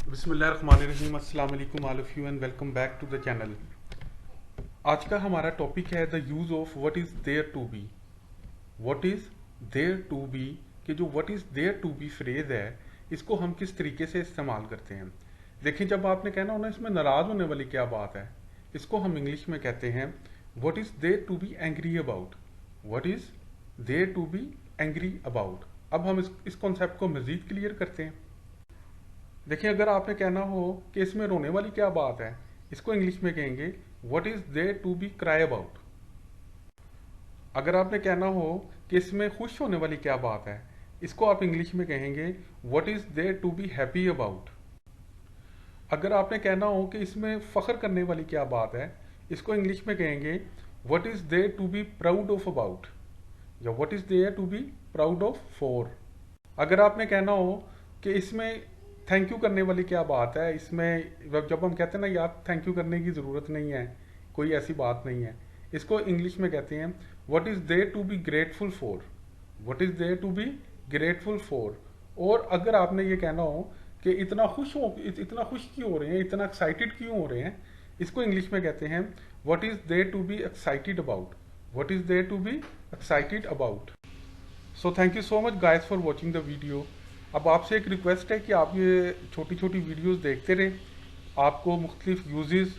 बिस्मिल्लाहिर्रहमानिर्रहीम, अस्सलाम वालेकुम all of you and welcome back to the channel. आज का हमारा टॉपिक है the use of what is there to be. What is there to be कि जो what is there to be phrase है, इसको हम किस तरीके से इस्तेमाल करते हैं। देखिए, जब आपने कहना हो ना इसमें नाराज़ होने वाली क्या बात है, इसको हम इंग्लिश में कहते हैं what is there to be angry about. What is there to be angry about. अब हम इस कॉन्सेप्ट को मज़ीद क्लियर करते हैं। देखिए, अगर आपने कहना हो कि इसमें रोने वाली क्या बात है, इसको इंग्लिश में कहेंगे what is there to be cry about. अगर आपने कहना हो कि इसमें खुश होने वाली क्या बात है, इसको आप इंग्लिश में कहेंगे what is there to be happy about. अगर आपने कहना हो कि इसमें फख्र करने वाली क्या बात है, इसको इंग्लिश में कहेंगे what is there to be proud of about, या what is there to be proud of for. अगर आपने कहना हो कि इसमें थैंक यू करने वाली क्या बात है, इसमें जब हम कहते हैं ना यार थैंक यू करने की ज़रूरत नहीं है, कोई ऐसी बात नहीं है, इसको इंग्लिश में कहते हैं what is there to be grateful for. What is there to be grateful for. और अगर आपने ये कहना हो कि इतना खुश क्यों हो रहे हैं, इतना एक्साइटेड क्यों हो रहे हैं, इसको इंग्लिश में कहते हैं what is there to be excited about. What is there to be excited about. So thank you so much guys for watching the video. अब आपसे एक रिक्वेस्ट है कि आप ये छोटी छोटी वीडियोस देखते रहें, आपको मुख्तलिफ यूजेस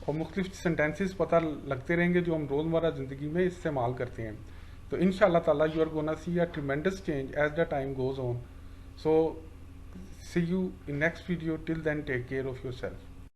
और मुख्तलिफ सेंटेंसेस पता लगते रहेंगे जो हम रोज़मर्रा ज़िंदगी में इस्तेमाल करते हैं। तो इंशाल्लाह ताला you are gonna see a tremendous change as the time goes on. So see you in next video, till then take care of your self.